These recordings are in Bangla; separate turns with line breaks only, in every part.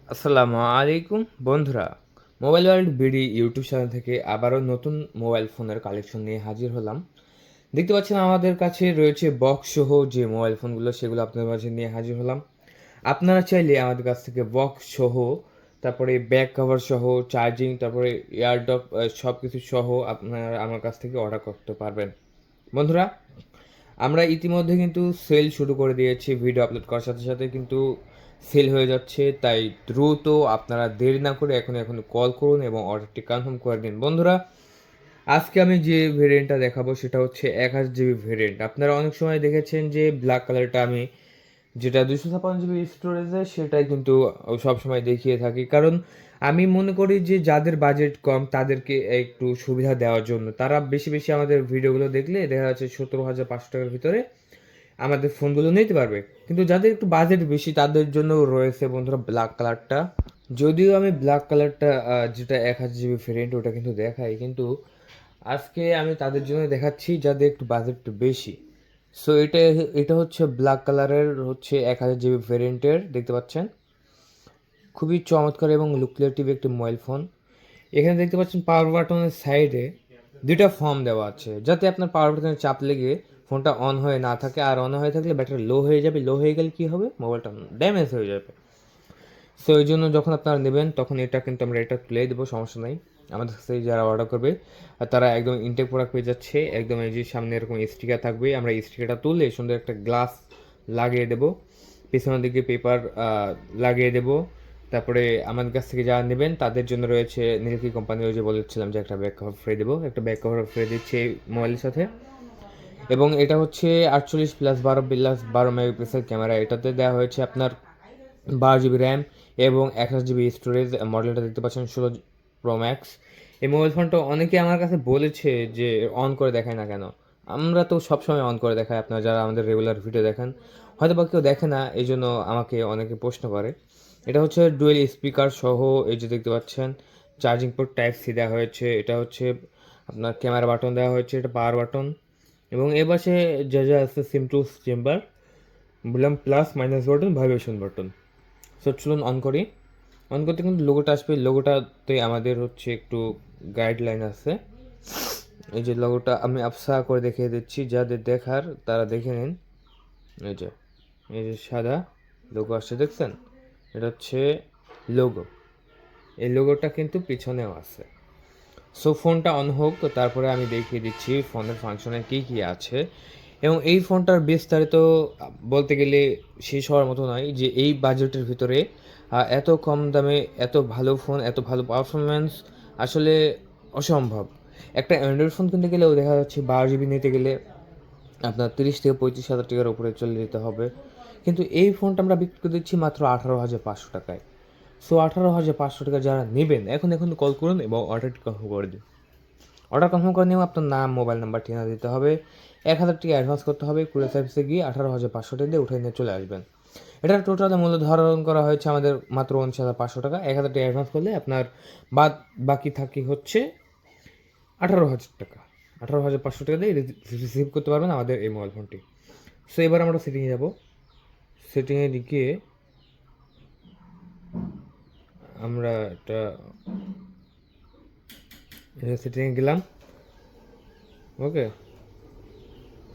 আসসালামু আলাইকুম বন্ধুরা, mobile world BD YouTube channel থেকে আবারও নতুন মোবাইল ফোনের কালেকশন নিয়ে হাজির হলাম। দেখতে পাচ্ছেন আমাদের কাছে রয়েছে বক্স সহ যে মোবাইল ফোনগুলো, সেগুলো আপনাদের মাঝে নিয়ে হাজির হলাম। আপনারা চাইলে আমাদের কাছ থেকে বক্স সহ, তারপরে ব্যাক কভার সহ, চার্জিং, তারপরে ইয়ারডপ সব কিছু সহ আপনারা আমার কাছ থেকে অর্ডার করতে পারবেন। বন্ধুরা, আমরা ইতিমধ্যে কিন্তু সেল শুরু করে দিয়েছি। ভিডিও আপলোড করার সাথে সাথে কিন্তু সেল হয়ে যাচ্ছে, তাই দ্রুত আপনারা দেরি না করে এখন কল করুন এবং অর্ডারটি কনফার্ম করে দিন। বন্ধুরা, আজকে আমি যে ভেরিয়েন্টটা দেখাবো সেটা হচ্ছে 21 জিবি ভেরিয়েন্ট। আপনারা অনেক সময় দেখেছেন যে ব্ল্যাক কালারটা আমি যেটা 256 জিবি স্টোরেজে, সেটাই কিন্তু সবসময় দেখিয়ে থাকি, কারণ আমি মনে করি যে যাদের বাজেট কম তাদেরকে একটু সুবিধা দেওয়ার জন্য। তারা বেশি বেশি আমাদের ভিডিওগুলো দেখলে দেখা যাচ্ছে 17,500 টাকার ভিতরে আমাদের ফোনগুলো নিতে পারবে। কিন্তু যাদের একটু বাজেট বেশি তাদের জন্য রয়েছে বন্ধুরা ব্ল্যাক কালারটা। যদিও আমি ব্ল্যাক কালারটা যেটা 21 জিবি ভেরিয়েন্ট ওটা কিন্তু দেখাই, কিন্তু আজকে আমি তাদের জন্য দেখাচ্ছি যাদের একটু বাজেট বেশি। সো এটা এটা হচ্ছে ব্ল্যাক কালারের, হচ্ছে 1000 জিবি ভেরিয়েন্টের, দেখতে পাচ্ছেন। খুবই চমৎকার এবং লুক্রিয়েটিভ একটি মোবাইল ফোন। এখানে দেখতে পাচ্ছেন পাওয়ার বাটনের সাইডে দুইটা ফর্ম দেওয়া আছে, যাতে আপনার পাওয়ার বাটনে চাপ লেগে ফোনটা অন হয়ে না থাকে। আর অন হয়ে থাকলে ব্যাটারি লো হয়ে যাবে, লো হয়ে গেলে কী হবে, মোবাইলটা ড্যামেজ হয়ে যাবে। সো এই জন্য যখন আপনারা নেবেন তখন এটা কিন্তু আমরা এটা তুলে দেবো, সমস্যা নাই। আমাদের কাছে যারা অর্ডার করবে আর তারা একদম ইনটেক প্রোডাক্ট পেয়ে যাচ্ছে। একদম এই যে সামনে এরকম স্টিকার থাকবে, আমরা স্টিকারটা তুললে সুন্দর একটা গ্লাস লাগিয়ে দেবো, পেছনের দিকে পেপার লাগিয়ে দেবো। তারপরে আমাদের কাছ থেকে যারা নেবেন তাদের জন্য রয়েছে নিলকি কোম্পানি, ওই যে বলেছিলাম যে একটা ব্যাক কভার ফ্রি দেবো, একটা ব্যাক কভার ফ্রি দিচ্ছে এই মোবাইলের সাথে। এবং এটা হচ্ছে 48+12+12 মেগাপিক্সেল ক্যামেরা। এটাতে দেওয়া হয়েছে আপনার 12 জিবি র্যাম এবং 21 জিবি স্টোরেজ। মডেলটা দেখতে পাচ্ছেন 16 প্রো ম্যাক্স। এই মোবাইল ফোনটা অনেকে আমার কাছে বলেছে যে অন করে দেখায় না কেন। আমরা তো সবসময় অন করে দেখাই, আপনারা যারা আমাদের রেগুলার ভিডিও দেখেন। হয়তো বা কেউ দেখে না, এই জন্য আমাকে অনেকে প্রশ্ন করে। এটা হচ্ছে ডুয়েল স্পিকার সহ, এই যে দেখতে পাচ্ছেন চার্জিং পোর্ট টাইপ সি দেওয়া হয়েছে। এটা হচ্ছে আপনার ক্যামেরা বাটন দেওয়া হয়েছে, এটা পাওয়ার বাটন। এবং এ পাশে যা যা আছে সিম টু চেম্বার, বললাম plus minus button, vibration button. So চলুন অন করি। অন করতে কিন্তু লোগোটা আসবে, লোগোটাতে আমাদের হচ্ছে একটু গাইডলাইন আছে। এই যে লোগোটা আমি আফসা করে দেখিয়ে দিচ্ছি, যাদের দেখার তারা দেখে নিন। এই যে এই যে সাদা লোগো আসছে, দেখছেন? এটা হচ্ছে লোগো। এই লোগোটা কিন্তু পিছনেও আছে। সো ফোনটা অন হোক, তারপরে আমি দেখিয়ে দিচ্ছি ফোনের ফাংশনে কী কী আছে। এবং এই ফোনটার বিস্তারিত বলতে গেলে শেষ হওয়ার মতো নয়, যে এই বাজেটের ভিতরে এত কম দামে এত ভালো ফোন, এত ভালো পারফরমেন্স আসলে অসম্ভব। একটা অ্যান্ড্রয়েড ফোন কিনতে গেলেও দেখা যাচ্ছে 12 জিবি নিতে গেলে আপনার 30 থেকে 35 হাজার টাকার উপরে চলে যেতে হবে। কিন্তু এই ফোনটা আমরা বিক্রি করে দিচ্ছি মাত্র 18,500 টাকায়। সো 18,500 টাকা যারা নেবেন এখন এখন কল করুন এবং অর্ডারটি কনফার্ম করে দিন। অর্ডার কনফার্ম করে নিয়ে আপনার নাম, মোবাইল নাম্বার, ঠিকানা দিতে হবে। 1,000 টাকা অ্যাডভান্স করতে হবে, কুরিয়ার সার্ভিসে গিয়ে 18,500 টাকা দিয়ে উঠে নিয়ে চলে আসবেন। এটার টোটাল মূল্য ধারণ করা হয়েছে আমাদের মাত্র 19,500 টাকা। 1,000 টাকা অ্যাডভান্স করলে আপনার বাদ বাকি থাকি হচ্ছে 18,000 টাকা। 18,500 টাকা দিয়ে রিসিভ করতে পারবেন আমাদের এই মোবাইল ফোনটি। সো এবার আমরা সেটিংয়ে যাব। সেটিংয়ে গিয়ে আমরা একটা সেটিংয়ে গেলাম। ওকে,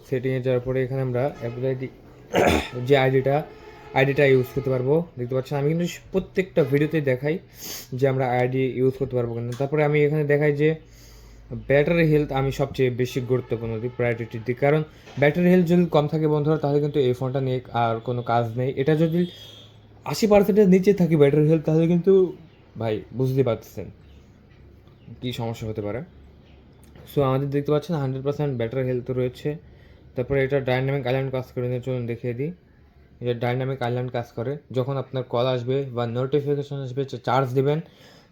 সেটিংয়ে যাওয়ার পরে এখানে আমরা অ্যাপল আইডি যে আইডিটা ইউজ করতে পারবো, দেখতে পাচ্ছেন। আমি কিন্তু প্রত্যেকটা ভিডিওতেই দেখাই যে আমরা আইডি ইউজ করতে পারবো কিনা। তারপরে আমি এখানে দেখাই যে ব্যাটারি হেলথ আমি সবচেয়ে বেশি গুরুত্বপূর্ণ দিই, প্রায়োরিটি দিই, কারণ ব্যাটারি হেলথ যদি কম থাকে বন্ধুরা, তাহলে কিন্তু এই ফোনটা নিয়ে আর কোনো কাজ নেই। এটা যদি 80%-এর নিচে থাকে ব্যাটারি হেলথ, তাহলে কিন্তু ভাই বুঝতে পারতেছেন কী সমস্যা হতে পারে। সো আমাদের দেখতে পাচ্ছেন 100% ব্যাটারি হেলথ রয়েছে। তারপরে এটা ডাইনামিক আইল্যান্ড কাজ করে, চলুন দেখিয়ে দিই। এটা ডাইনামিক আইল্যান্ড কাজ করে, যখন আপনার কল আসবে বা নোটিফিকেশন আসবে যে চার্জ দেবেন,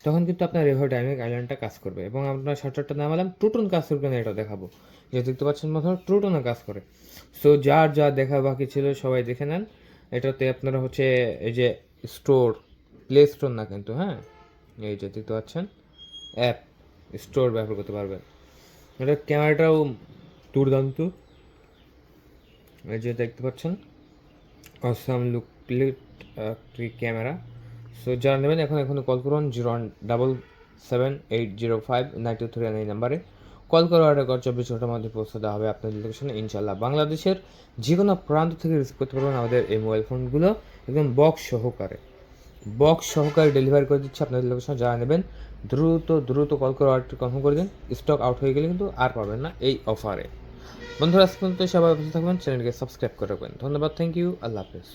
তখন কিন্তু আপনার এভাবে ডাইনামিক আইল্যান্ডটা কাজ করবে। এবং আপনার শর্টকাটটা নামালাম ট্রুটন কাজ করবে না, এটা দেখাবো। যে দেখতে পাচ্ছেন বন্ধুরা, ট্রুটনে কাজ করে। সো যার যা দেখা বাকি ছিল সবাই দেখে নেন। এটাতে আপনারা হচ্ছে এই যে স্টোর, প্লে স্টোর না কিন্তু, হ্যাঁ, এই যে দেখতে পাচ্ছেন অ্যাপ স্টোর ব্যবহার করতে পারবেন। এটা ক্যামেরাটাও দুর্দান্ত, এই যে দেখতে পাচ্ছেন অসাম লুকলিট একটি ক্যামেরা। সো যারা নেবেন এখনই কল করুন 01778059239 এই নাম্বারে কল করে অর্ডার করার 24 ঘন্টার মধ্যে পৌঁছে দেওয়া হবে আপনাদের লোকেশনে ইনশাল্লাহ। বাংলাদেশের যে কোনো প্রান্ত থেকে রিসিভ করতে পারবেন আমাদের এই মোবাইল ফোনগুলো একদম বক্স সহকারে ডেলিভারি করে দিচ্ছে আপনাদের লোকেশনে। যারা নেবেন দ্রুত কল করে অর্ডারটি কনফার্ম করে দিন। স্টক আউট হয়ে গেলে কিন্তু আর পাবেন না এই অফারে। বন্ধুরা আজ পর্যন্ত সবাই ভালো থাকবেন, চ্যানেলকে সাবস্ক্রাইব করে রাখবেন। ধন্যবাদ, থ্যাংক ইউ, আল্লাহ হাফেজ।